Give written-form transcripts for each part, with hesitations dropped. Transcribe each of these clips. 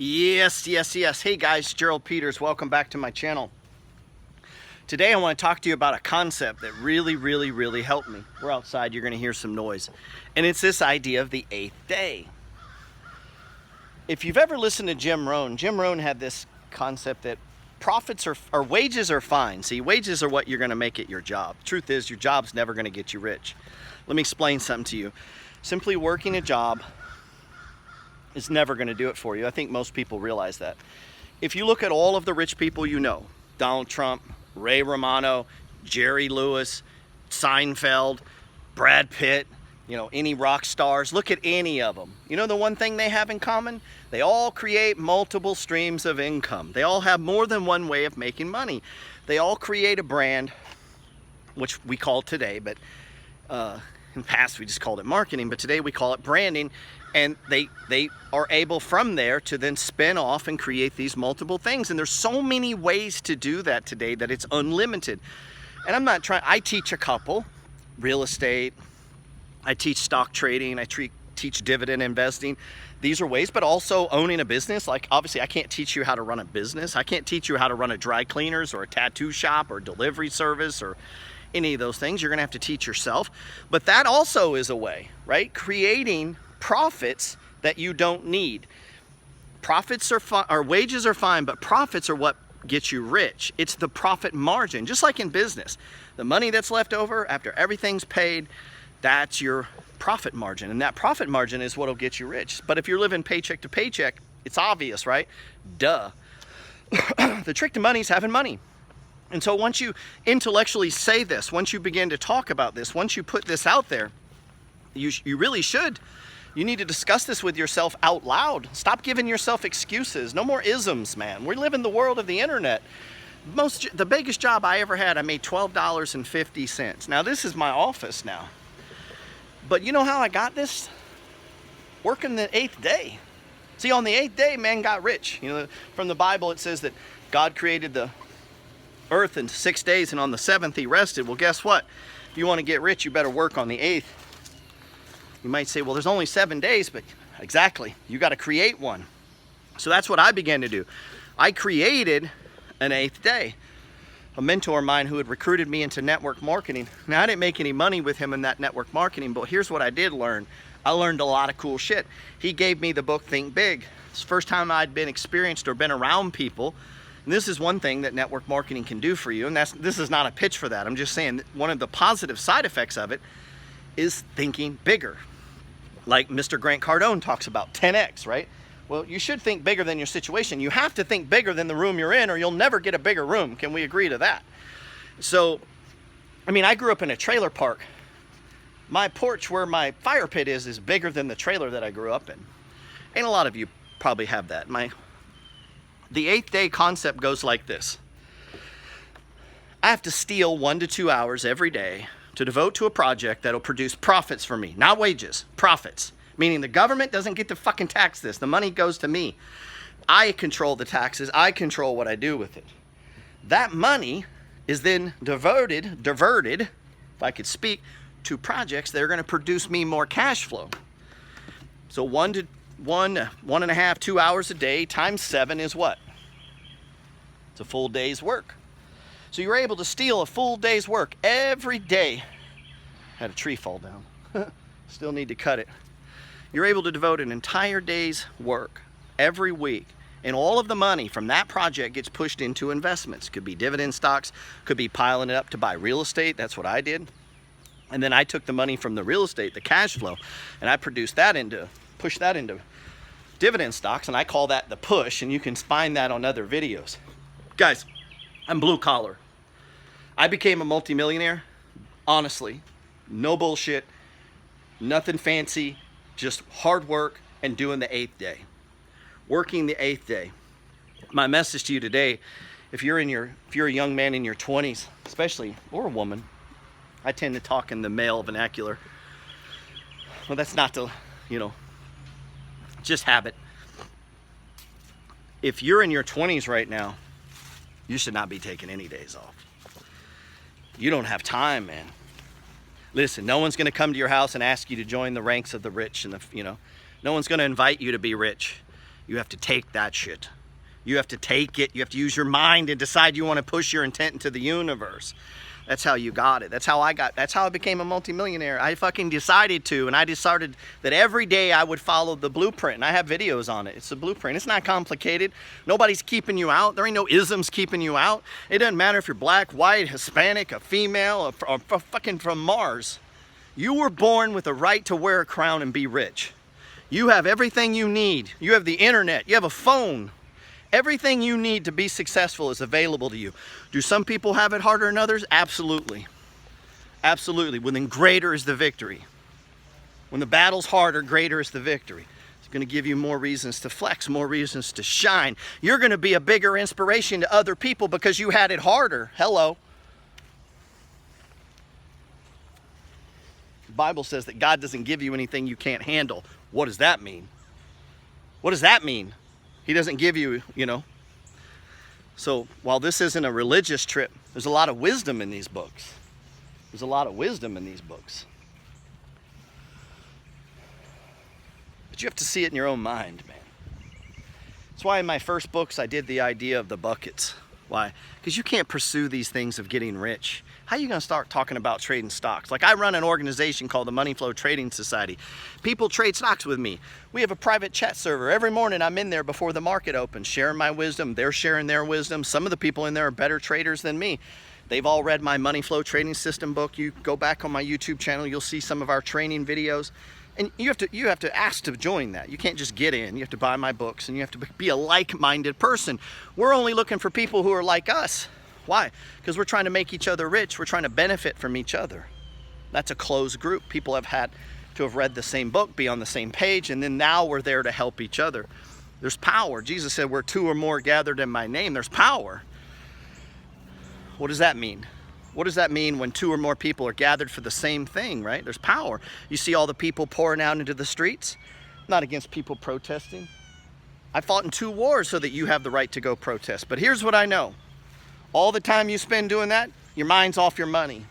Yes. Hey guys, Gerald Peters. Welcome back to my channel. Today I want to talk to you about a concept that really helped me. We're outside, you're going to hear some noise. And it's this idea of the 8th day. If you've ever listened to Jim Rohn had this concept that profits or wages are fine. See, wages are what you're going to make at your job. Truth is, your job's never going to get you rich. Let me explain something to you. Simply working a job is never going to do it for you. I think most people realize that. If you look at all of the rich people you know, Donald Trump, Ray Romano, Jerry Lewis, Seinfeld, Brad Pitt, any rock stars, look at any of them. You know the one thing they have in common? They all create multiple streams of income. They all have more than one way of making money. They all create a brand, which we call today, but in the past we just called it marketing, but today we call it branding. And they are able from there to then spin off and create these multiple things. And there's so many ways to do that today that it's unlimited. And I'm not trying, I teach a couple, real estate, I teach stock trading, I teach dividend investing. These are ways, but also owning a business. Like obviously I can't teach you how to run a business. I can't teach you how to run a dry cleaners or a tattoo shop or delivery service or any of those things. You're gonna have to teach yourself. But that also is a way, right? Creating profits that you don't need. Profits are fine, or wages are fine, but profits are what gets you rich. It's the profit margin, just like in business. The money that's left over after everything's paid, that's your profit margin. And that profit margin is what'll get you rich. But if you're living paycheck to paycheck, it's obvious, right? Duh. The trick to money is having money. And so once you intellectually say this, once you begin to talk about this, once you put this out there, you really should. You need to discuss this with yourself out loud. Stop giving yourself excuses. No more isms, man. We live in the world of the internet. The biggest job I ever had, I made $12.50. Now this is my office now. But you know how I got this? Working the 8th day. See, on the 8th day, man got rich. From the Bible it says that God created the earth in 6 days and on the 7th he rested. Well, guess what? If you want to get rich, you better work on the 8th. You might say, well, there's only 7 days, but exactly, you got to create one. So that's what I began to do. I created an 8th day. A mentor of mine who had recruited me into network marketing. Now, I didn't make any money with him in that network marketing, but here's what I did learn. I learned a lot of cool shit. He gave me the book, Think Big. It's the first time I'd been experienced or been around people. And this is one thing that network marketing can do for you. And this is not a pitch for that. I'm just saying that one of the positive side effects of it is thinking bigger. Like Mr. Grant Cardone talks about 10x, right? Well, you should think bigger than your situation. You have to think bigger than the room you're in or you'll never get a bigger room. Can we agree to that? So, I grew up in a trailer park. My porch where my fire pit is bigger than the trailer that I grew up in. And a lot of you probably have that. The 8th day concept goes like this. I have to steal 1 to 2 hours every day to devote to a project that'll produce profits for me. Not wages, profits. Meaning the government doesn't get to fucking tax this. The money goes to me. I control the taxes. I control what I do with it. That money is then diverted, if I could speak, to projects that are going to produce me more cash flow. So 1.5, 2 hours a day times 7 is what? It's a full day's work. So you're able to steal a full day's work every day. Had a tree fall down. Still need to cut it. You're able to devote an entire day's work every week. And all of the money from that project gets pushed into investments. Could be dividend stocks, could be piling it up to buy real estate. That's what I did. And then I took the money from the real estate, the cash flow, and I pushed that into dividend stocks, and I call that the push, and you can find that on other videos. Guys, I'm blue collar. I became a multimillionaire, honestly, no bullshit, nothing fancy, just hard work and doing the 8th day, working the 8th day. My message to you today, if you're a young man in your 20s, especially, or a woman, I tend to talk in the male vernacular. Well, that's not to, just habit. If you're in your 20s right now, you should not be taking any days off. You don't have time, man. Listen, no one's going to come to your house and ask you to join the ranks of the rich and no one's going to invite you to be rich. You have to take that shit. You have to take it. You have to use your mind and decide you want to push your intent into the universe. That's how you got it. That's how I became a multimillionaire. I fucking decided to, and I decided that every day I would follow the blueprint, and I have videos on it. It's the blueprint. It's not complicated. Nobody's keeping you out. There ain't no isms keeping you out. It doesn't matter if you're black, white, Hispanic, a female, or fucking from Mars. You were born with a right to wear a crown and be rich. You have everything you need. You have the internet. You have a phone. Everything you need to be successful is available to you. Do some people have it harder than others? Absolutely. Absolutely. Well, then greater is the victory. When the battle's harder, greater is the victory. It's going to give you more reasons to flex, more reasons to shine. You're going to be a bigger inspiration to other people because you had it harder. Hello. The Bible says that God doesn't give you anything you can't handle. What does that mean? What does that mean? He doesn't give you, you know. So while this isn't a religious trip, there's a lot of wisdom in these books. There's a lot of wisdom in these books. But you have to see it in your own mind, man. That's why in my first books I did the idea of the buckets. Why? Because you can't pursue these things of getting rich. How are you going to start talking about trading stocks? Like I run an organization called the Money Flow Trading Society. People trade stocks with me. We have a private chat server. Every morning I'm in there before the market opens, sharing my wisdom. They're sharing their wisdom. Some of the people in there are better traders than me. They've all read my Money Flow Trading System book. You go back on my YouTube channel, you'll see some of our training videos. And you have to ask to join that. You can't just get in. You have to buy my books, and you have to be a like-minded person. We're only looking for people who are like us. Why? Because we're trying to make each other rich. We're trying to benefit from each other. That's a closed group. People have had to have read the same book, be on the same page, and then now we're there to help each other. There's power. Jesus said, where two or more gathered in my name, there's power. What does that mean? What does that mean when two or more people are gathered for the same thing, right? There's power. You see all the people pouring out into the streets? I'm not against people protesting. I fought in 2 wars so that you have the right to go protest. But here's what I know. All the time you spend doing that, your mind's off your money.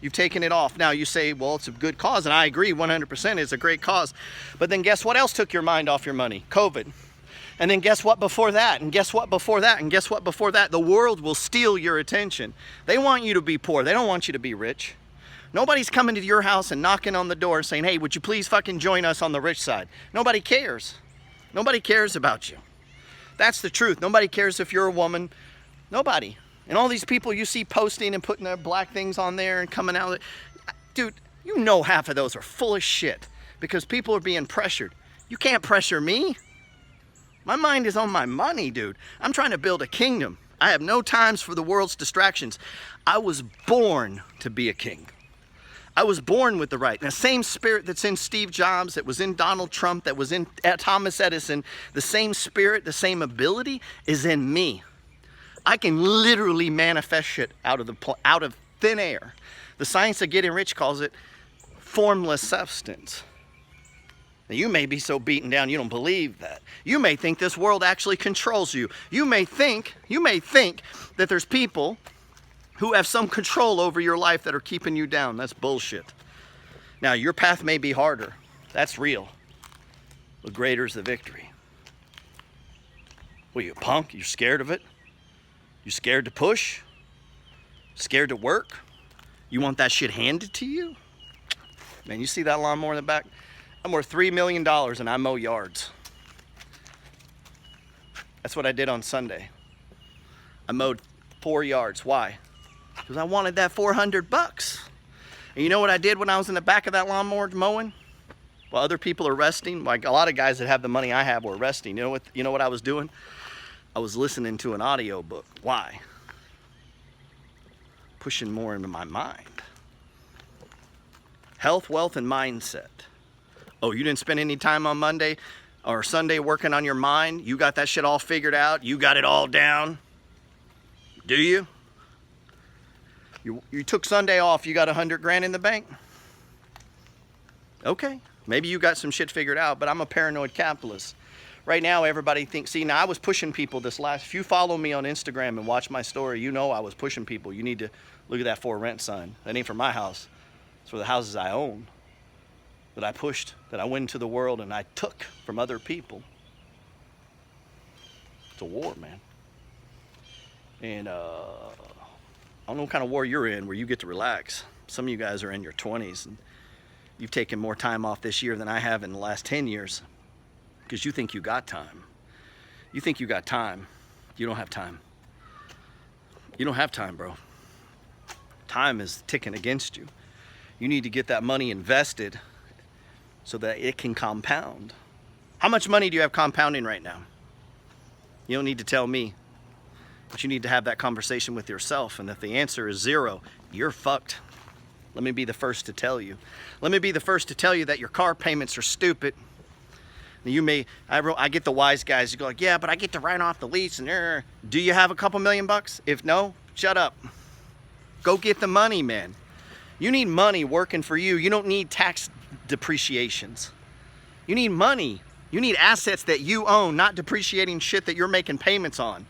You've taken it off. Now you say, well, it's a good cause, and I agree 100% it's a great cause. But then guess what else took your mind off your money? COVID. And then guess what before that? And guess what before that? And guess what before that? The world will steal your attention. They want you to be poor. They don't want you to be rich. Nobody's coming to your house and knocking on the door saying, hey, would you please fucking join us on the rich side? Nobody cares. Nobody cares about you. That's the truth. Nobody cares if you're a woman. Nobody. And all these people you see posting and putting their black things on there and coming out. Dude, you know half of those are full of shit because people are being pressured. You can't pressure me. My mind is on my money, dude. I'm trying to build a kingdom. I have no times for the world's distractions. I was born to be a king. I was born with the right. And the same spirit that's in Steve Jobs, that was in Donald Trump, that was in Thomas Edison, the same spirit, the same ability is in me. I can literally manifest shit out of thin air. The science of getting rich calls it formless substance. Now, you may be so beaten down you don't believe that. You may think this world actually controls you. You may think that there's people who have some control over your life that are keeping you down. That's bullshit. Now, your path may be harder. That's real. But greater is the victory. What are you, a punk? You're scared of it? You scared to push? Scared to work? You want that shit handed to you? Man, you see that lawnmower in the back? I'm worth $3 million and I mow yards. That's what I did on Sunday. I mowed 4 yards. Why? Because I wanted that $400. And you know what I did when I was in the back of that lawnmower mowing? While other people are resting, like a lot of guys that have the money I have were resting. You know what I was doing? I was listening to an audio book. Why? Pushing more into my mind. Health, wealth, and mindset. Oh, you didn't spend any time on Monday or Sunday working on your mind? You got that shit all figured out? You got it all down? Do you? You took Sunday off, you got 100 grand in the bank? Okay, maybe you got some shit figured out, but I'm a paranoid capitalist. Right now, everybody thinks, see, now I was pushing people if you follow me on Instagram and watch my story, you know I was pushing people. You need to look at that for rent sign. That ain't for my house. It's for the houses I own. That I pushed, that I went into the world and I took from other people. It's a war, man. And I don't know what kind of war you're in where you get to relax. Some of you guys are in your 20s and you've taken more time off this year than I have in the last 10 years because you think you got time. You think you got time. You don't have time. You don't have time, bro. Time is ticking against you. You need to get that money invested so that it can compound. How much money do you have compounding right now? You don't need to tell me, but you need to have that conversation with yourself. And if the answer is 0, you're fucked. Let me be the first to tell you. Let me be the first to tell you that your car payments are stupid. You may, I get the wise guys who go like, yeah, but I get to write off the lease and do you have a couple $1 million? If no, shut up. Go get the money, man. You need money working for you. You don't need tax depreciations. You need money. You need assets that you own, not depreciating shit that you're making payments on.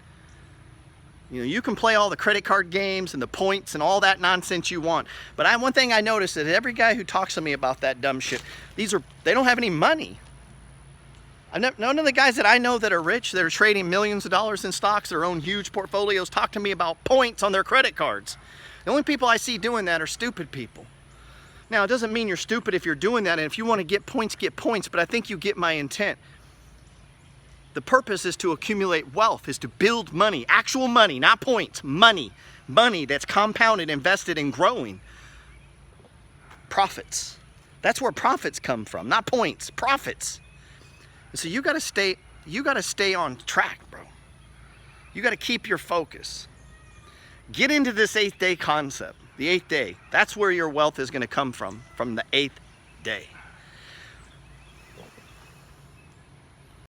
You know, you can play all the credit card games and the points and all that nonsense you want. But one thing I noticed is every guy who talks to me about that dumb shit, they don't have any money. None of the guys that I know that are rich, that are trading millions of dollars in stocks, their own huge portfolios, talk to me about points on their credit cards. The only people I see doing that are stupid people. Now, it doesn't mean you're stupid if you're doing that, and if you want to get points, but I think you get my intent. The purpose is to accumulate wealth, is to build money, actual money, not points, money. Money that's compounded, invested, and growing. Profits. That's where profits come from, not points, profits. And so you gotta stay on track, bro. You gotta keep your focus. Get into this 8th day concept. The 8th day, that's where your wealth is gonna come from the 8th day.